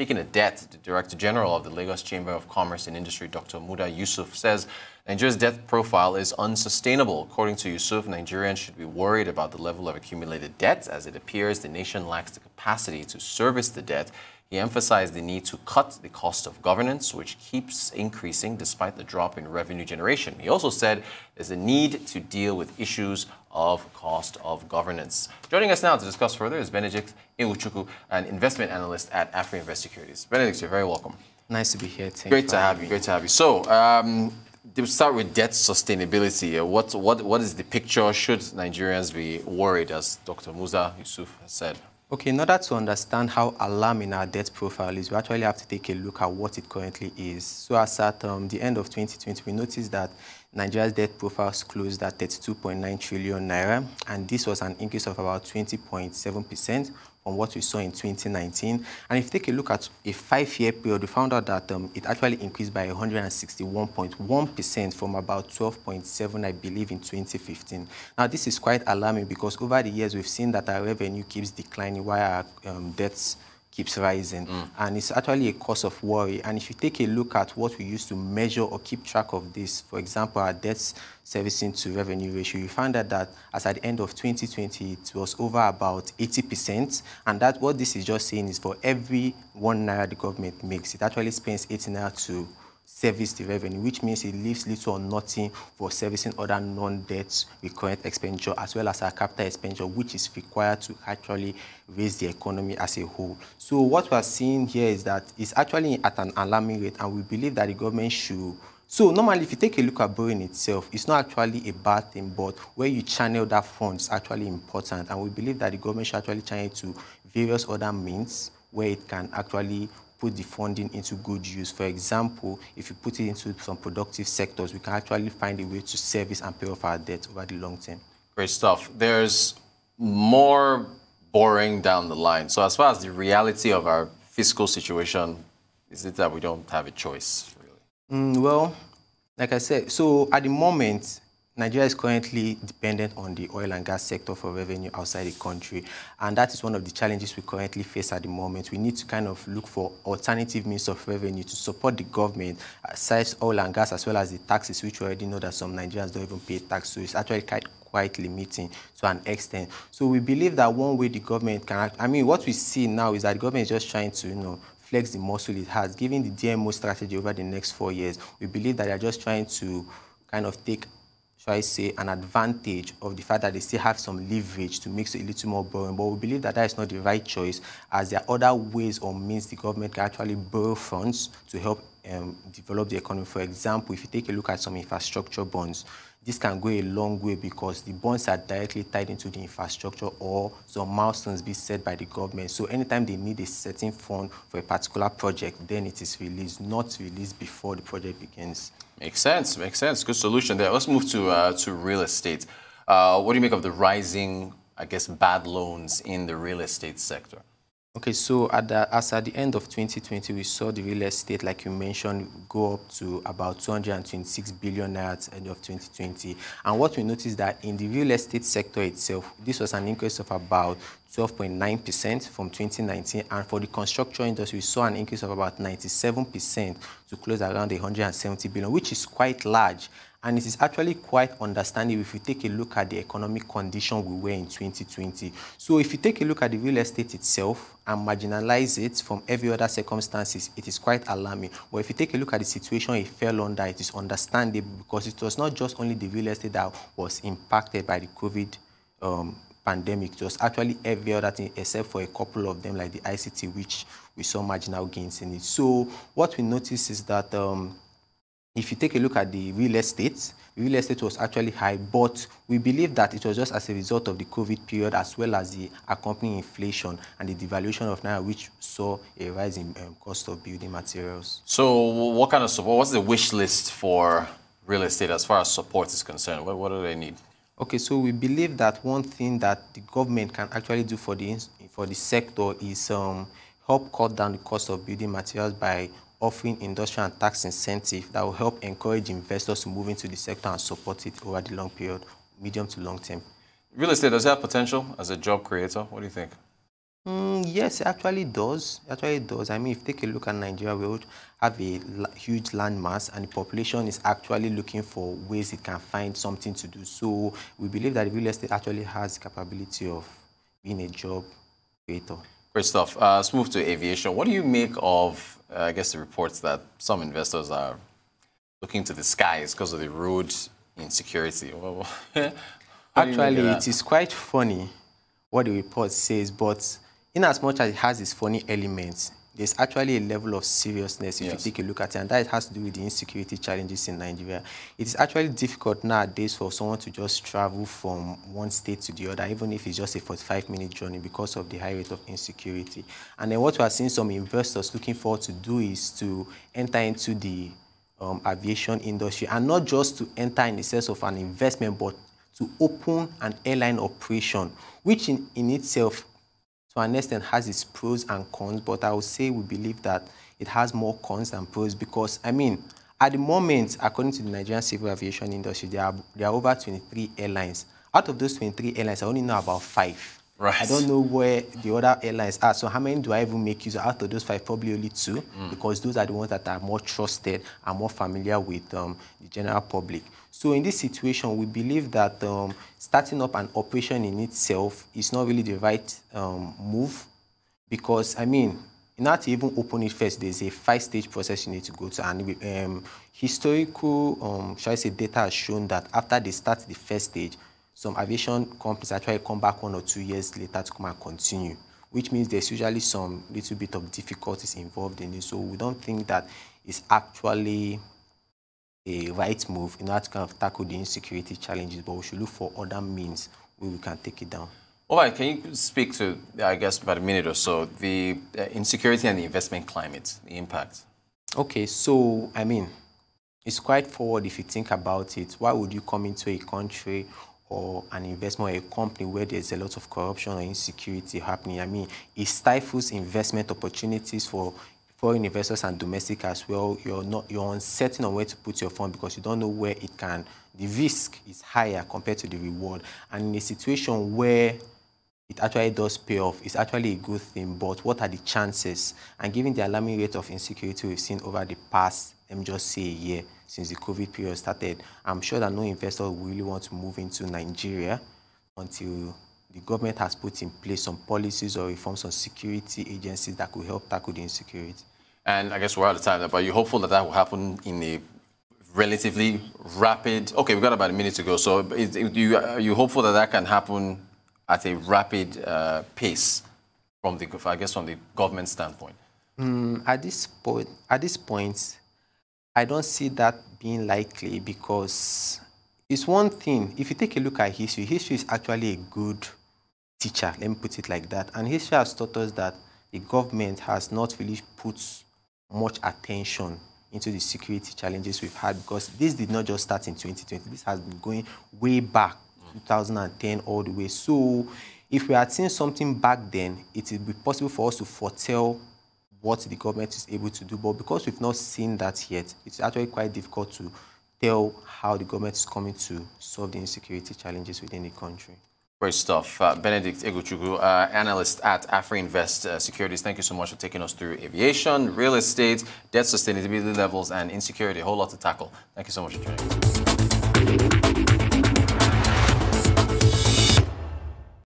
Speaking of debt, the Director General of the Lagos Chamber of Commerce and Industry, Dr. Muda Yusuf, says Nigeria's debt profile is unsustainable. According to Yusuf, Nigerians should be worried about the level of accumulated debt, as it appears the nation lacks the capacity to service the debt. He emphasized the need to cut the cost of governance, which keeps increasing despite the drop in revenue generation. He also said there's a need to deal with issues of cost of governance. Joining us now to discuss further is Benedict Iwuchukwu, an investment analyst at Insecurity. Benedict, you're very welcome. Nice to be here. Great to have you. Great to have you. So, to start with debt sustainability, what is the picture? Should Nigerians be worried, as Dr. Muda Yusuf has said? Okay, in order to understand how alarming our debt profile is, we actually have to take a look at what it currently is. So as at the end of 2020, we noticed that Nigeria's debt profile closed at 32.9 trillion naira, and this was an increase of about 20.7% from what we saw in 2019. And if you take a look at a 5-year period, we found out that it actually increased by 161.1% from about 12.7, I believe, in 2015. Now, this is quite alarming because over the years, we've seen that our revenue keeps declining while our debts keeps rising, and it's actually a cause of worry. And if you take a look at what we use to measure or keep track of this, for example, our debt servicing to revenue ratio, you find that as at the end of 2020, it was over about 80%, and that what this is just saying is for every 1 naira the government makes, it actually spends 80 naira to service the revenue, which means it leaves little or nothing for servicing other non-debt recurrent expenditure, as well as our capital expenditure, which is required to actually raise the economy as a whole. So what we are seeing here is that it's actually at an alarming rate, and we believe that the government should. So normally, if you take a look at borrowing itself, it's not actually a bad thing, but where you channel that fund is actually important, and we believe that the government should actually channel it to various other means where it can actually put the funding into good use. For example, if you put it into some productive sectors, we can actually find a way to service and pay off our debt over the long term. Great stuff. There's more borrowing down the line. So as far as the reality of our fiscal situation, is it that we don't have a choice, really? Well, like I said, so at the moment, Nigeria is currently dependent on the oil and gas sector for revenue outside the country, and that is one of the challenges we currently face at the moment. We need to kind of look for alternative means of revenue to support the government, aside oil and gas, as well as the taxes, which we already know that some Nigerians don't even pay tax, so it's actually quite limiting to an extent. So we believe that one way the government can, what we see now is that the government is just trying to, flex the muscle it has, given the DMO strategy over the next 4 years. We believe that they're just trying to kind of take, shall I say, an advantage of the fact that they still have some leverage to make it a little more borrowing. But we believe that that is not the right choice, as there are other ways or means the government can actually borrow funds to help develop the economy. For example, if you take a look at some infrastructure bonds, this can go a long way because the bonds are directly tied into the infrastructure or some milestones be set by the government. So anytime they need a certain fund for a particular project, then it is released, not released before the project begins. Makes sense. Makes sense. Good solution there. Let's move to real estate. What do you make of the rising, I guess, bad loans in the real estate sector? Okay, so as at the end of 2020, we saw the real estate, like you mentioned, go up to about 226 billion naira at the end of 2020. And what we noticed that in the real estate sector itself, this was an increase of about 12.9% from 2019. And for the construction industry, we saw an increase of about 97% to close around 170 billion, which is quite large. And it is actually quite understandable if you take a look at the economic condition we were in 2020. So if you take a look at the real estate itself and marginalize it from every other circumstances, it is quite alarming. But if you take a look at the situation it fell under, it is understandable because it was not just only the real estate that was impacted by the COVID pandemic. It was actually every other thing except for a couple of them, like the ICT, which we saw marginal gains in it. So what we noticed is that if you take a look at the real estate was actually high, but we believe that it was just as a result of the COVID period, as well as the accompanying inflation and the devaluation of naira, which saw a rise in cost of building materials. So what kind of support, what's the wish list for real estate as far as support is concerned? What do they need? Okay, so we believe that one thing that the government can actually do for the sector is help cut down the cost of building materials by offering industrial and tax incentive that will help encourage investors to move into the sector and support it over the long period, medium to long term. Real estate, does it have potential as a job creator? What do you think? Yes, it actually does. It actually does. I mean, if you take a look at Nigeria, we would have a huge land mass, and the population is actually looking for ways it can find something to do. So we believe that real estate actually has the capability of being a job creator. Great stuff. Let's move to aviation. What do you make of, I guess, the reports that some investors are looking to the skies because of the road insecurity? Actually, it is quite funny what the report says, but in as much as it has its funny elements, there's actually a level of seriousness if you take a look at it, and that has to do with the insecurity challenges in Nigeria. It is actually difficult nowadays for someone to just travel from one state to the other, even if it's just a 45-minute journey, because of the high rate of insecurity. And then what we are seeing some investors looking forward to do is to enter into the aviation industry, and not just to enter in the sense of an investment, but to open an airline operation, which in itself, to an extent, has its pros and cons. But I would say we believe that it has more cons than pros, because, I mean, at the moment, according to the Nigerian civil aviation industry, there are over 23 airlines. Out of those 23 airlines, I only know about 5. Right. I don't know where the other airlines are. So how many do I even make use of? Out of those 5, probably only 2, because those are the ones that are more trusted and more familiar with the general public. So in this situation, we believe that starting up an operation in itself is not really the right move, because, I mean, in order to even open it first, there's a 5-stage process you need to go to. And historical, shall I say, data has shown that after they start the first stage, some aviation companies actually come back 1 or 2 years later to come and continue, which means there's usually some little bit of difficulties involved in it. So we don't think that it's actually a right move in order to kind of tackle the insecurity challenges, but we should look for other means where we can take it down. All right, can you speak to, I guess, about a minute or so, the insecurity and the investment climate, the impact? Okay, so, I mean, it's quite forward if you think about it. Why would you come into a country or an investment or a company where there's a lot of corruption or insecurity happening? I mean, it stifles investment opportunities for foreign investors and domestic as well. You're uncertain on where to put your fund, because you don't know where it can. The risk is higher compared to the reward. And in a situation where it actually does pay off, it's actually a good thing. But what are the chances? And given the alarming rate of insecurity we've seen over the past, let me just say, a year since the COVID period started, I'm sure that no investor will really want to move into Nigeria until the government has put in place some policies or reforms on security agencies that could help tackle the insecurity. And I guess we're out of time, but you're hopeful that that will happen in a relatively rapid... Okay, we've got about a minute to go. So are you hopeful that that can happen at a rapid pace from the, I guess, from the government standpoint? At this point, I don't see that being likely, because it's one thing. If you take a look at history, history is actually a good teacher, let me put it like that. And history has taught us that the government has not really put much attention into the security challenges we've had, because this did not just start in 2020. This has been going way back, 2010 all the way. So if we had seen something back then, it would be possible for us to foretell what the government is able to do. But because we've not seen that yet, it's actually quite difficult to tell how the government is coming to solve the insecurity challenges within the country. Great stuff. Benedict Eguchukwu, analyst at AfriInvest Securities, thank you so much for taking us through aviation, real estate, debt sustainability levels, and insecurity. A whole lot to tackle. Thank you so much for joining us.